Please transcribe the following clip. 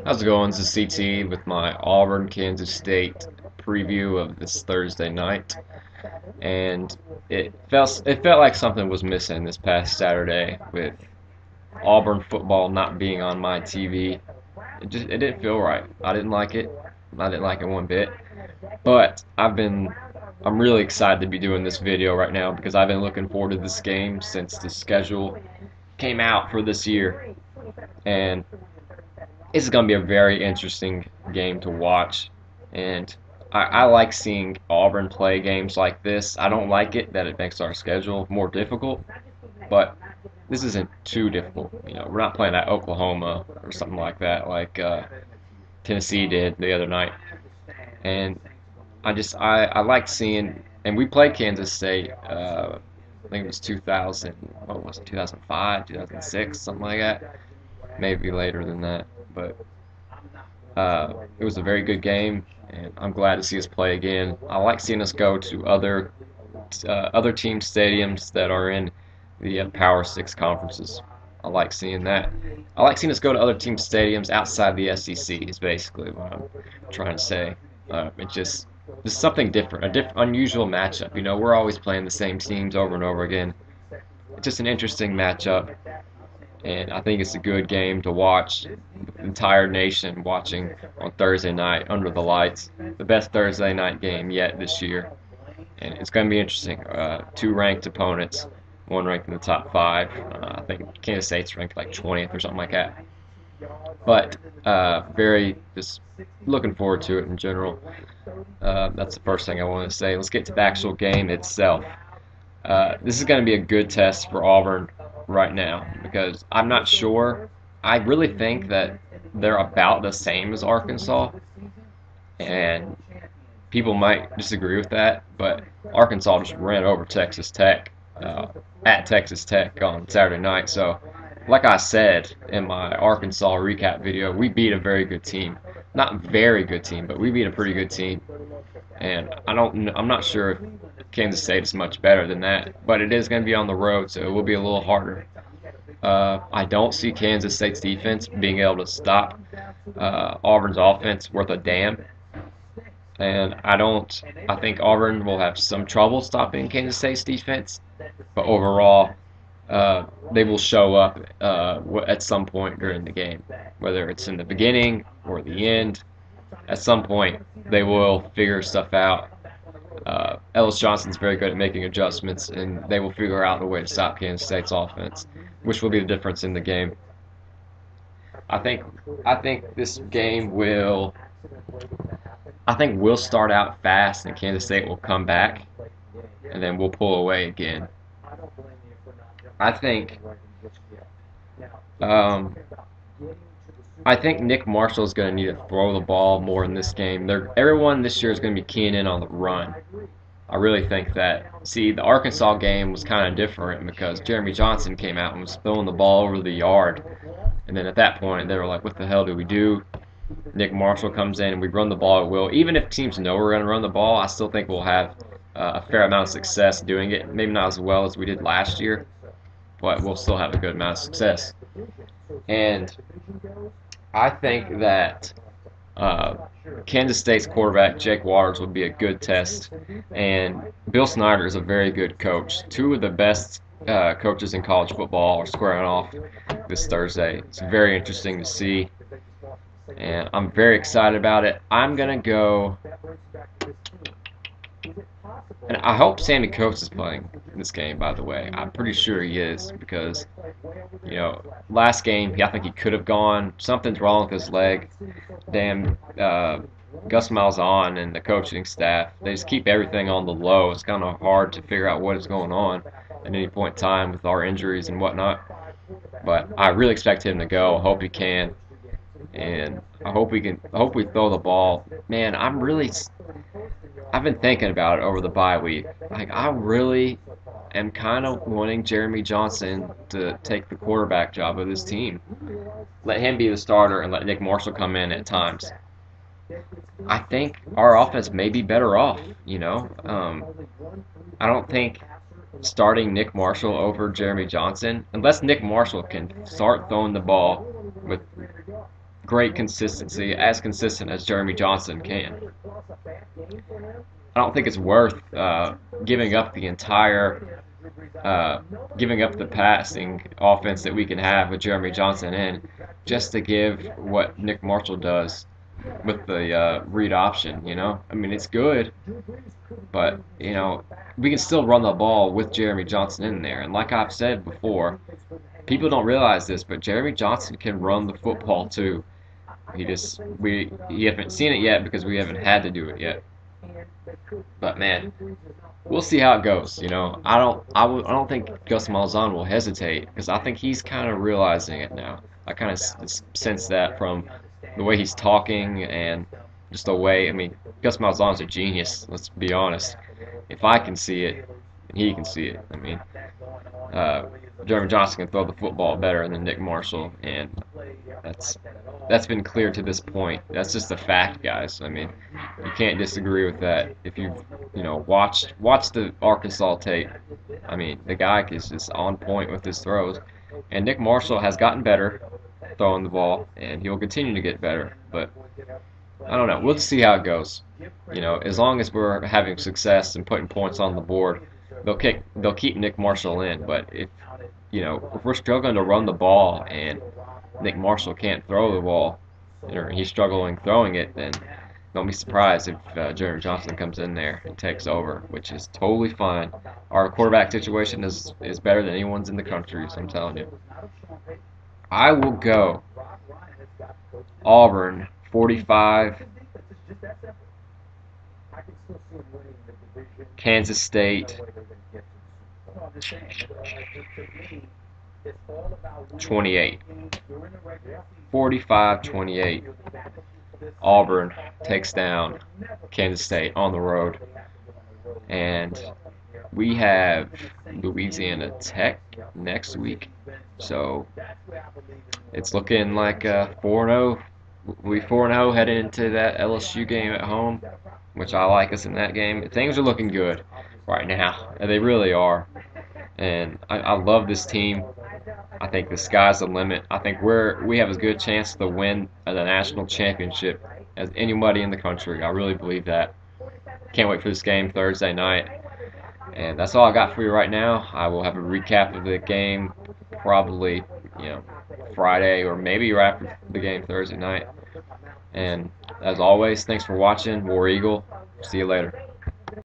How's it going? This is CT with my Auburn, Kansas State preview of this Thursday night, and it felt like something was missing this past Saturday with Auburn football not being on my TV. It didn't feel right. I didn't like it. I didn't like it one bit. But I'm really excited to be doing this video right now because I've been looking forward to this game since the schedule came out for this year, and this is going to be a very interesting game to watch, and I like seeing Auburn play games like this. I don't like it that it makes our schedule more difficult, but this isn't too difficult. We're not playing at Oklahoma or something like that, like Tennessee did the other night. And I like seeing, and we played Kansas State. I think it was 2000. What was it? 2005, 2006, something like that. Maybe later than that, but it was a very good game, and I'm glad to see us play again. I like seeing us go to other team stadiums that are in the Power Six conferences. I like seeing that. I like seeing us go to other team stadiums outside the SEC. Is basically what I'm trying to say. It's just something different, unusual matchup. We're always playing the same teams over and over again. It's just an interesting matchup, and I think it's a good game to watch. The entire nation watching on Thursday night under the lights, the best Thursday night game yet this year, and it's going to be interesting. Two ranked opponents, one ranked in the top five. I think Kansas State's ranked like 20th or something like that. But very just looking forward to it in general. That's the first thing I want to say. Let's get to the actual game itself. This is going to be a good test for Auburn right now because I'm not sure. I really think that they're about the same as Arkansas, and people might disagree with that, but Arkansas just ran over Texas Tech at Texas Tech on Saturday night. So, like I said in my Arkansas recap video, we beat a very good team. Not very good team, but we beat a pretty good team. And I'm not sure if Kansas State is much better than that, but it is going to be on the road, so it will be a little harder. I don't see Kansas State's defense being able to stop Auburn's offense worth a damn. And I think Auburn will have some trouble stopping Kansas State's defense, but overall, they will show up at some point during the game, whether it's in the beginning or the end. At some point, they will figure stuff out. Ellis Johnson's very good at making adjustments, and they will figure out a way to stop Kansas State's offense, which will be the difference in the game. I think this game will. I think we'll start out fast, and Kansas State will come back, and then we'll pull away again. I think. Um, I think Nick Marshall is going to need to throw the ball more in this game. Everyone this year is going to be keying in on the run. I really think that. See, the Arkansas game was kind of different because Jeremy Johnson came out and was throwing the ball over the yard. And then at that point, they were like, what the hell do we do? Nick Marshall comes in and we run the ball at will. Even if teams know we're going to run the ball, I still think we'll have a fair amount of success doing it. Maybe not as well as we did last year, but we'll still have a good amount of success. And I think that Kansas State's quarterback, Jake Waters, would be a good test. And Bill Snyder is a very good coach. Two of the best coaches in college football are squaring off this Thursday. It's very interesting to see, and I'm very excited about it. I'm going to go, and I hope Sammy Coates is playing in this game, by the way. I'm pretty sure he is because, last game, I think he could have gone. Something's wrong with his leg. Damn, Gus Malzahn and the coaching staff, they just keep everything on the low. It's kind of hard to figure out what is going on at any point in time with our injuries and whatnot. But I really expect him to go. I hope he can. And I hope we throw the ball. Man, I've been thinking about it over the bye week. Like, I really am kind of wanting Jeremy Johnson to take the quarterback job of this team. Let him be the starter and let Nick Marshall come in at times. I think our offense may be better off, I don't think starting Nick Marshall over Jeremy Johnson, unless Nick Marshall can start throwing the ball with great consistency, as consistent as Jeremy Johnson can. I don't think it's worth giving up the entire, giving up the passing offense that we can have with Jeremy Johnson in, just to give what Nick Marshall does with the read option. I mean, it's good, but we can still run the ball with Jeremy Johnson in there. And like I've said before, people don't realize this, but Jeremy Johnson can run the football too. We haven't seen it yet because we haven't had to do it yet. But man, we'll see how it goes. I don't think Gus Malzahn will hesitate because I think he's kind of realizing it now. I kind of sense that from the way he's talking and just the way. I mean, Gus Malzahn's a genius. Let's be honest. If I can see it, he can see it. I mean, Jeremy Johnson can throw the football better than Nick Marshall, and that's been clear to this point. That's just a fact, guys. I mean, you can't disagree with that. If you've watched the Arkansas tape, I mean, the guy is just on point with his throws, and Nick Marshall has gotten better throwing the ball, and he will continue to get better. But I don't know. We'll just see how it goes. As long as we're having success and putting points on the board, they'll keep Nick Marshall in. But if we're struggling to run the ball and Nick Marshall can't throw the ball, or he's struggling throwing it, then don't be surprised if Jeremy Johnson comes in there and takes over, which is totally fine. Our quarterback situation is better than anyone's in the country, so I'm telling you. I will go Auburn 45, Kansas State 28. 45-28. Auburn takes down Kansas State on the road. And we have Louisiana Tech next week. So it's looking like 4-0. We 4-0 heading into that LSU game at home, which I like us in that game. Things are looking good right now. They really are. And I love this team. I think the sky's the limit. I think we have as good a chance to win the national championship as anybody in the country. I really believe that. Can't wait for this game Thursday night. And that's all I got for you right now. I will have a recap of the game probably, Friday or maybe right after the game Thursday night. And as always, thanks for watching. War Eagle. See you later.